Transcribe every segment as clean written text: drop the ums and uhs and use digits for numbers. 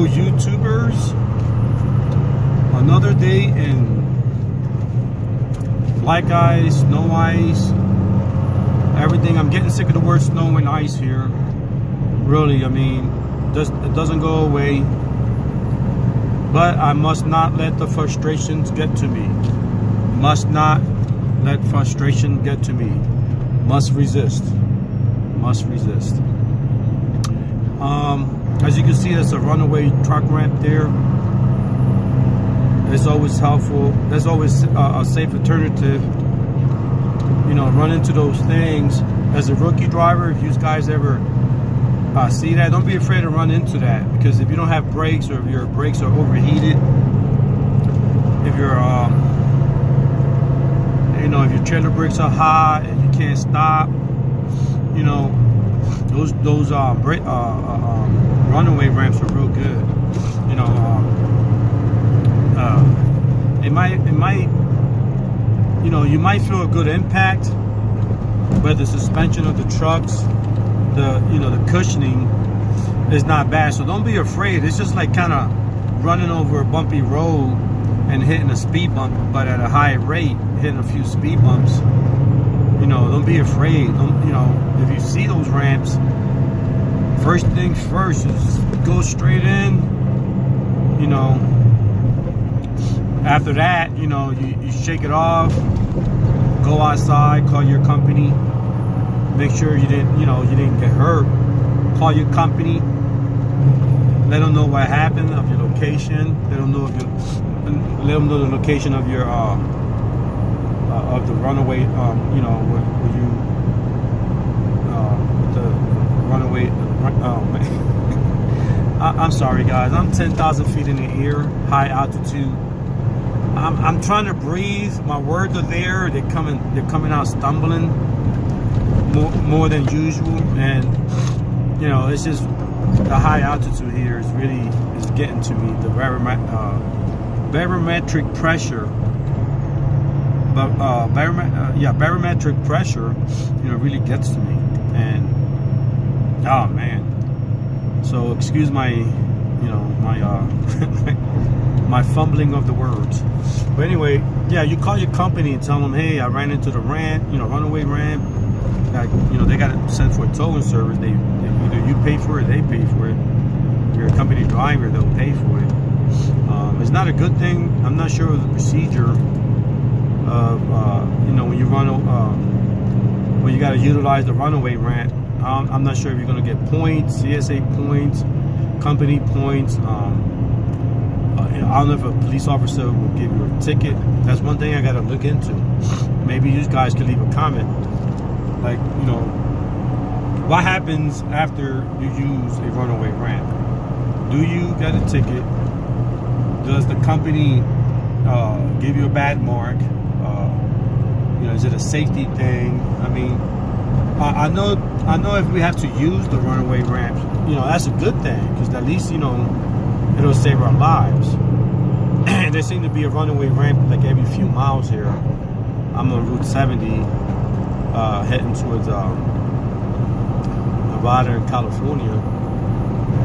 Hello YouTubers, another day in black ice, snow ice, everything. I'm getting sick of the word snow and ice here. Really, I mean, it doesn't go away. But I must not let the frustrations get to me. Must not let frustration get to me. Must resist. Must resist. As you can see, there's a runaway truck ramp there. It's always helpful. There's always a safe alternative. You know, run into those things. As a rookie driver, if you guys ever see that, don't be afraid to run into that, because if you don't have brakes, or if your brakes are overheated, if your if your trailer brakes are hot and you can't stop, you know, those runaway ramps are real good. You know, it might you know, you might feel a good impact, but the suspension of the trucks, the cushioning is not bad. So don't be afraid. It's just like kind of running over a bumpy road and hitting a speed bump, but at a high rate, hitting a few speed bumps. You know, don't be afraid. You know, if you see those ramps, first things first is go straight in. You know, after that, you know, you shake it off, go outside, call your company, make sure you didn't get hurt. Call your company, let them know what happened, of your location. Let them know the location of your of the runaway. You know, where you with the runaway. Oh man, I'm sorry guys. I'm 10,000 feet in the air, high altitude. I'm trying to breathe. My words are there. They're coming out stumbling more than usual, and you know, it's just the high altitude here is getting to me. The barometric pressure, barometric pressure, you know, really gets to me. And oh man, so excuse my, you know, my my fumbling of the words. But anyway, yeah, you call your company and tell them, hey, I ran into the ramp, you know, runaway ramp. You know, they got it sent for a towing service. They either you pay for it, they pay for it. If you're a company driver, they'll pay for it. It's not a good thing. I'm not sure of the procedure of you know, when you when you got to utilize the runaway ramp. I'm not sure if you're going to get points, CSA points, company points. I don't know if a police officer will give you a ticket. That's one thing I got to look into. Maybe you guys can leave a comment. Like, you know, what happens after you use a runaway ramp? Do you get a ticket? Does the company give you a bad mark? You know, is it a safety thing? I mean, I know if we have to use the runaway ramps, you know, that's a good thing, because at least, you know, it'll save our lives. There seems to be a runaway ramp like every few miles here. I'm on Route 70. Heading towards Nevada and California,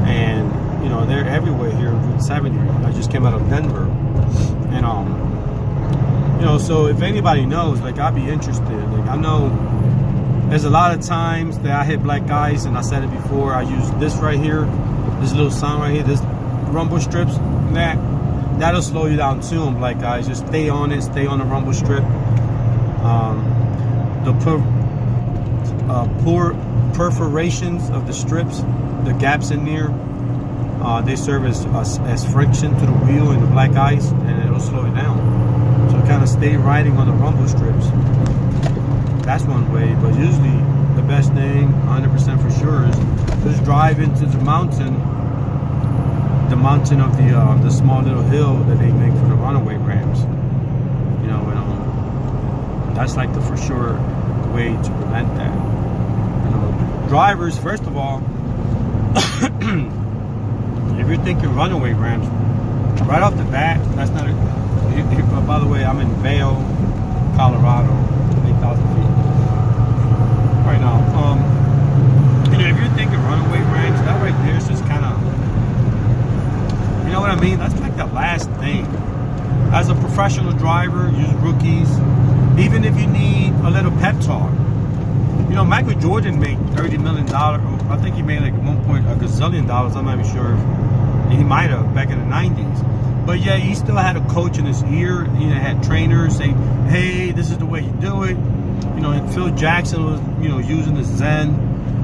and you know, they're everywhere here on Route 70. I just came out of Denver, and you know, so if anybody knows, like, I'd be interested. Like, I know there's a lot of times that I hit black ice, and I said it before, I use this right here, this little sign right here, this rumble strips, that'll slow you down too on black ice. Just stay on it, stay on the rumble strip. The poor perforations of the strips, the gaps in there, they serve as friction to the wheel in the black ice, and it'll slow it down. So kind of stay riding on the rumble strips. That's one way, but usually the best thing, 100% for sure, is just drive into the mountain of the small little hill that they make for the runaway ramps. You know, and that's like the for sure way to prevent that. You know, drivers, first of all, if you're thinking runaway ramps, right off the bat, that's not a. By the way, I'm in Vail, Colorado, 8,000 feet right now. You know, if you're thinking runaway ramps, that right there is just kind of I mean? That's like the last thing. As a professional driver, use rookies. Even if you need a little pep talk. You know, Michael Jordan made $30 million. I think he made like at one point a gazillion dollars. I'm not even sure if he might have back in the 90s. But yeah, he still had a coach in his ear. He had trainers say, hey, this is the way you do it. You know, and Phil Jackson was, you know, using his zen,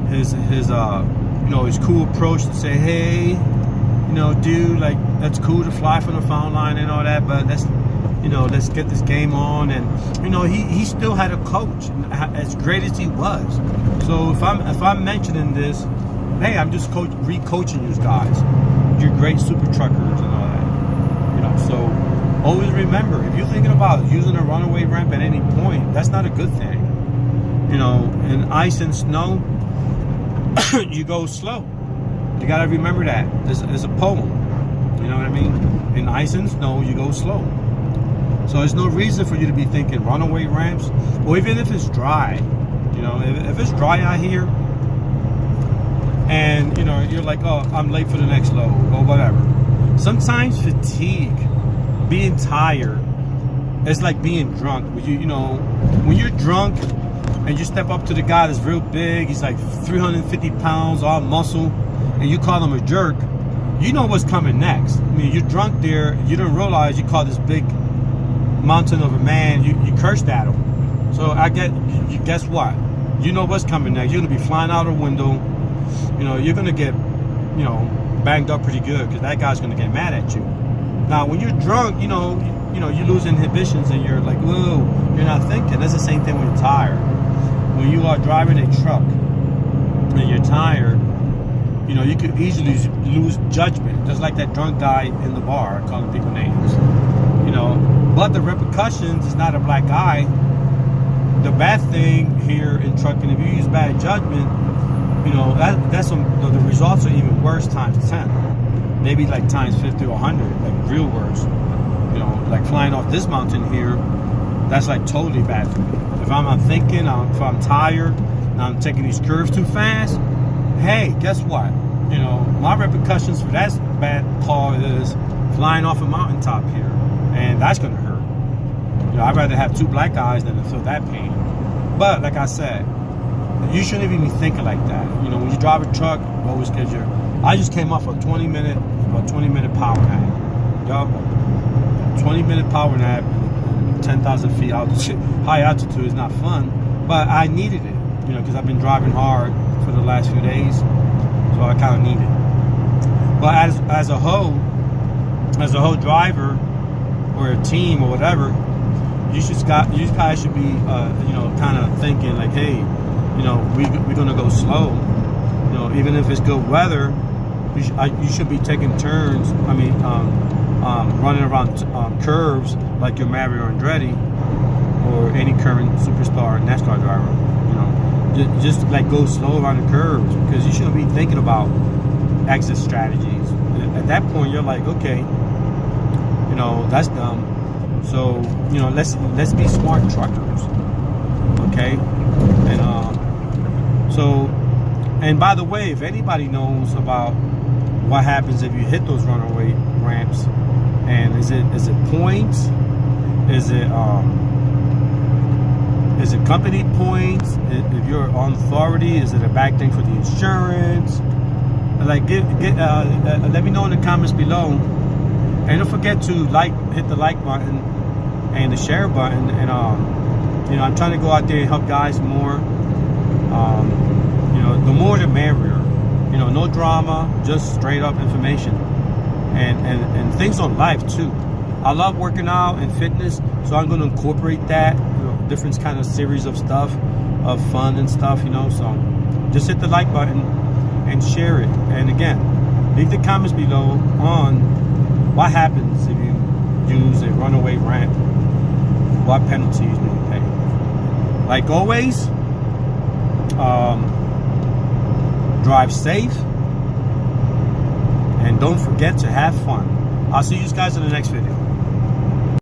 his you know, his cool approach to say, hey, you know, dude, like, that's cool to fly from the foul line and all that, but let's, you know, let's get this game on. And, you know, he still had a coach, as great as he was. So if I'm mentioning this, hey, I'm just re-coaching you guys. You're great super truckers and all that. You know, so always remember, if you're thinking about using a runaway ramp at any point, that's not a good thing. You know, in ice and snow, you go slow. You gotta remember that. There's a poem. You know what I mean? In ice and snow, you go slow. So there's no reason for you to be thinking runaway ramps, or even if it's dry. You know, if it's dry out here, and you know you're like, oh, I'm late for the next load or whatever. Sometimes fatigue, being tired, it's like being drunk. You know, when you're drunk and you step up to the guy that's real big, he's like 350 pounds, all muscle, and you call him a jerk, you know what's coming next. I mean, you're drunk there, you don't realize you call this big mountain of a man, you cursed at him. So guess what? You know what's coming next. You're gonna be flying out a window. You know, you're gonna get, you know, banged up pretty good because that guy's gonna get mad at you. Now, when you're drunk, you know, you lose inhibitions and you're like, whoa, you're not thinking. That's the same thing when you're tired. When you are driving a truck and you're tired, you know, you could easily lose judgment, just like that drunk guy in the bar calling people names. You know, but the repercussions is not a black eye. The bad thing here in trucking, if you use bad judgment, you know, the results are even worse times 10. Maybe like times 50 or 100, like real worse. You know, like flying off this mountain here, that's like totally bad for me. If I'm not thinking, if I'm tired, and I'm taking these curves too fast, hey, guess what? You know, my repercussions for that bad call is flying off a mountaintop here, and that's gonna hurt. You know, I'd rather have 2 black eyes than to feel that pain. But like I said, you shouldn't even be thinking like that. You know, when you drive a truck, always get your. I just came off a 20-minute power nap. Yup, 20-minute power nap, 10,000 feet altitude. High altitude is not fun, but I needed it. You know, because I've been driving hard for the last few days, so I kind of need it. But as a whole driver or a team or whatever, you guys should be you know, kind of thinking like, hey, you know, we're gonna go slow. You know, even if it's good weather, you should be taking turns. I mean, running around curves like your Mario Andretti or any current superstar NASCAR driver. You know, just like go slow around the curves, because you shouldn't be thinking about exit strategies. At that point, you're like, okay, you know, that's dumb. So, you know, let's be smart truckers, okay? And by the way, if anybody knows about what happens if you hit those runaway ramps, and is it points? Is it company points? If you're on authority, is it a bad thing for the insurance? Like, let me know in the comments below. And don't forget to hit the like button and the share button. And you know, I'm trying to go out there and help guys more. You know, the more the merrier. You know, no drama, just straight up information, and things on life too. I love working out and fitness, so I'm going to incorporate that. You know, different kind of series of stuff, of fun and stuff. You know, so just hit the like button and share it. And again, leave the comments below on what happens if you use a runaway ramp. What penalties do you pay? Like always, drive safe, and don't forget to have fun. I'll see you guys in the next video.